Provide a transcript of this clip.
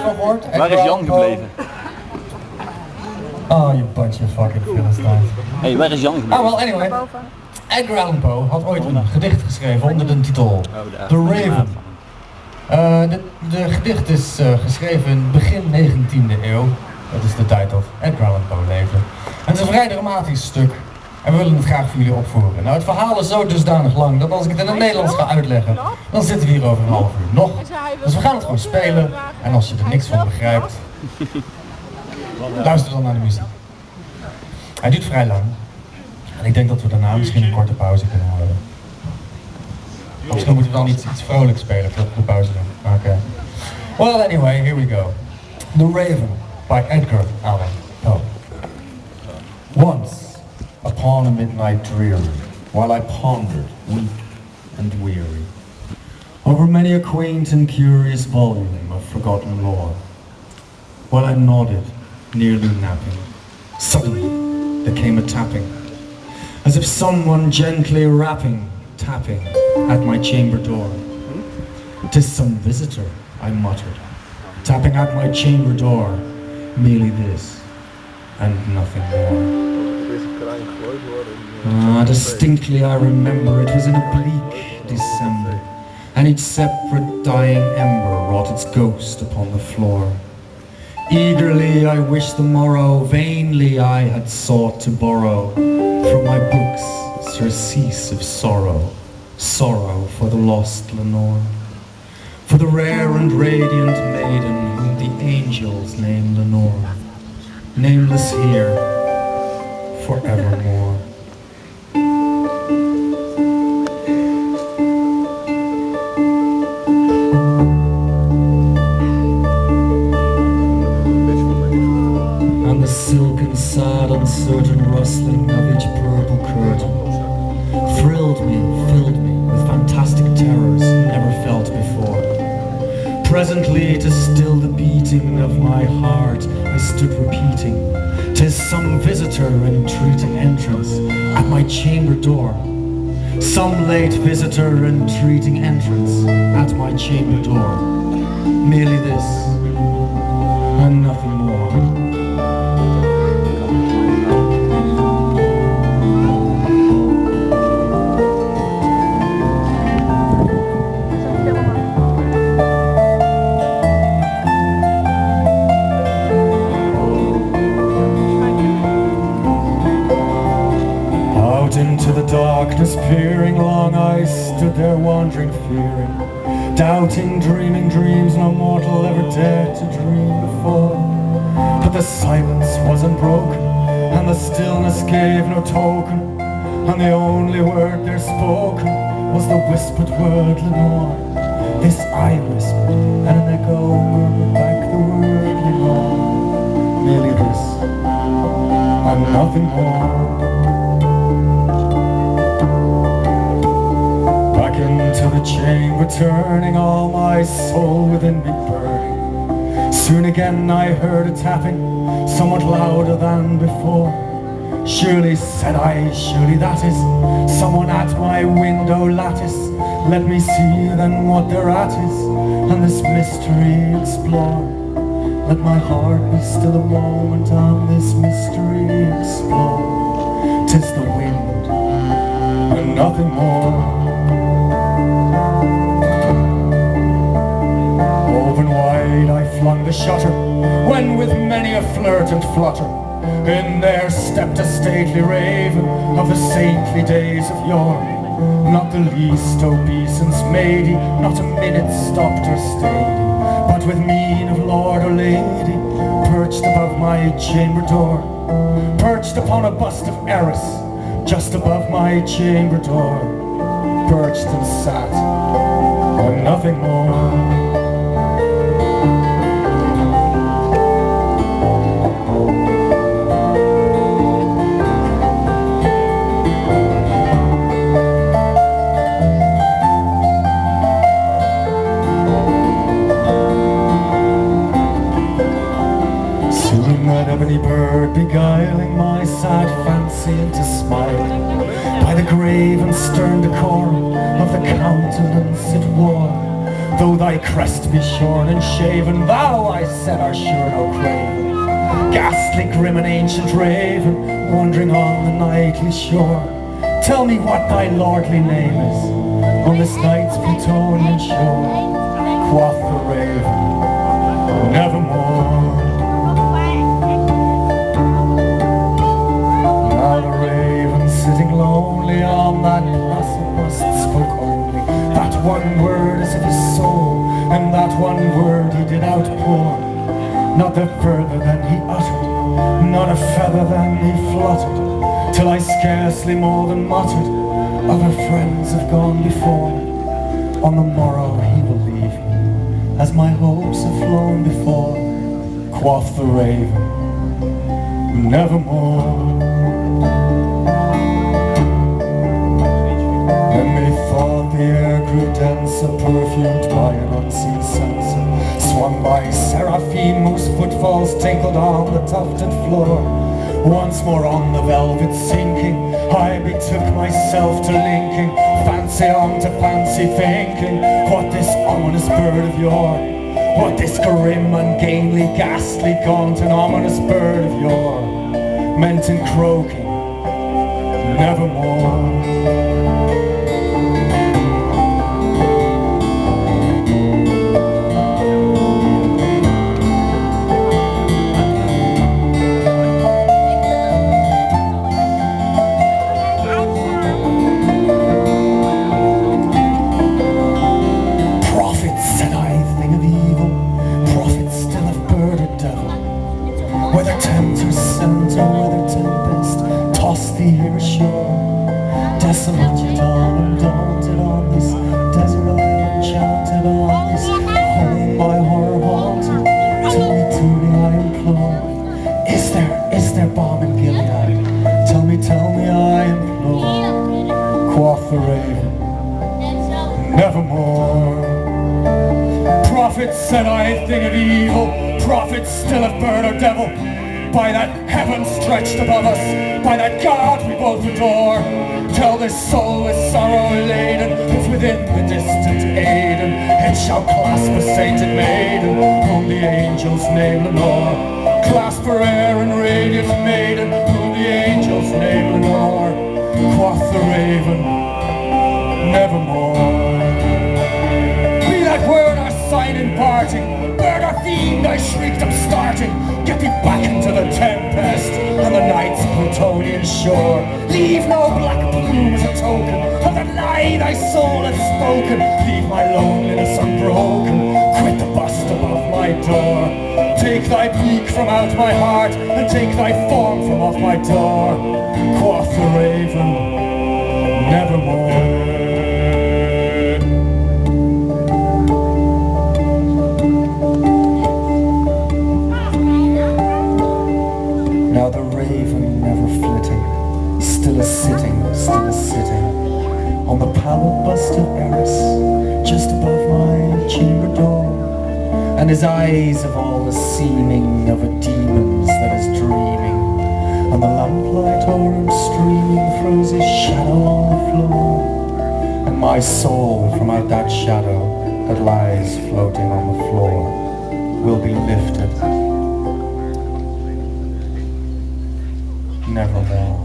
van gehoord? Waar is Jan gebleven? Oh, you bunch of fucking Philistines. Hey, waar is Jan gebleven? Well, anyway. Edgar Allan Poe had ooit een gedicht geschreven onder de titel The Raven. De gedicht is geschreven begin 19e eeuw. Dat is de tijd dat Edgar Allan Poe leefde. En het is een vrij dramatisch stuk. En we willen het graag voor jullie opvoeren. Nou, het verhaal is zo dusdanig lang dat als ik het in het Nederlands ga uitleggen, dan zitten we hier over een half uur nog. Dus we gaan het gewoon spelen. En als je er niks van begrijpt, luister dan naar de muziek. Hij duurt vrij lang. En ik denk dat we daarna misschien een korte pauze kunnen houden. Of misschien moeten we dan iets vrolijks spelen voordat we de pauze doen. Oké. Well, anyway, here we go. The Raven by Edgar Allan Poe. Once, upon a midnight dreary, while I pondered, weak and weary, over many a quaint and curious volume of forgotten lore, while I nodded, nearly napping, suddenly there came a tapping, as if someone gently tapping at my chamber door. "'Tis some visitor," I muttered, tapping at my chamber door, merely this, and nothing more. Distinctly I remember it was in a bleak December, and each separate dying ember wrought its ghost upon the floor. Eagerly I wished the morrow, vainly I had sought to borrow from my books surcease of sorrow, sorrow for the lost Lenore, for the rare and radiant maiden whom the angels name Lenore, nameless here forevermore. And the silken, sad, uncertain rustling of each purple curtain filled me with fantastic terrors never felt before. Presently, to still the beating of my heart, I stood repeating, "'Tis some visitor entreating entrance at my chamber door. Some late visitor entreating entrance at my chamber door. Merely this, and nothing more." Into the darkness peering, long I stood there wandering, fearing, doubting, dreaming dreams no mortal ever dared to dream before. But the silence was unbroken, and the stillness gave no token, and the only word there spoken was the whispered word Lenore. This I whispered, and an echo murmured back the word Lenore. Merely this, and nothing more. Into the chamber turning, all my soul within me burning. Soon again I heard a tapping, somewhat louder than before. Surely, said I, surely that is someone at my window lattice. Let me see then what thereat is, and this mystery explore. Let my heart be still a moment, and this mystery explore. 'Tis the wind, and nothing more. Open wide I flung the shutter, when with many a flirt and flutter, in there stepped a stately raven of the saintly days of yore. Not the least obeisance made he, not a minute stopped or stayed he, but with mien of lord or lady, perched above my chamber door, perched upon a bust of Eris, just above my chamber door, perched and sat, and nothing more. That ebony bird beguiling my sad fancy into smiling, by the grave and stern decorum of the countenance it wore, Though thy crest be shorn and shaven, thou, I said, art sure no craven. Ghastly, grim and ancient raven, wandering on the nightly shore, tell me what thy lordly name is on this night's Plutonian shore. Quoth the raven, nevermore. Now the raven, sitting lonely on that placid bust, spoke only that one word as of his soul, and that one word he did outpour. Not a further than he uttered, not a feather than he fluttered, till I scarcely more than muttered, other friends have gone before. On the morrow he will leave me, as my hopes have flown before. Quoth the raven, nevermore. Then methought the air grew denser, perfumed by an unseen censer, swung by seraphim whose footfalls tinkled on the tufted floor. Once more on the velvet sinking, I betook myself to linking fancy on to fancy, thinking what this ominous bird of yore, what this grim, ungainly, ghastly, gaunt and ominous bird of yore meant in croaking, nevermore. Whether tempter sent or whether tempest tossed thee here ashore, desolate yet undaunted on this desert island, enchanted on this home by horror haunted, tell me truly I implore, is there balm in Gilead? Tell me I implore. Quoth the raven, nevermore. Prophet, said I, thing of evil, prophet still of bird or devil, by that heaven stretched above us, by that God we both adore, tell this soul with sorrow laden, if within the distant Aidenn it shall clasp a sainted maiden, whom the angels name Lenore, clasp her air and radiant maiden, whom the angels name Lenore. Quoth the raven, nevermore. Be that word our sign in parting, bird or fiend, I shrieked upstarting, get thee back into the tempest on the night's Plutonian shore. Leave no black plume as a token of the lie thy soul hath spoken. Leave my loneliness unbroken, quit the bust above my door. Take thy beak from out my heart, and take thy form from off my door. Quoth the raven, nevermore. Now the raven, never flitting, still a-sitting on the pallid bust of Eris, just above my chamber door, and his eyes have all the seeming of a demon's that is dreaming, and the lamplight o'er him streaming throws his shadow on the floor, and my soul from out that shadow that lies floating on the floor will be lifted nevermore.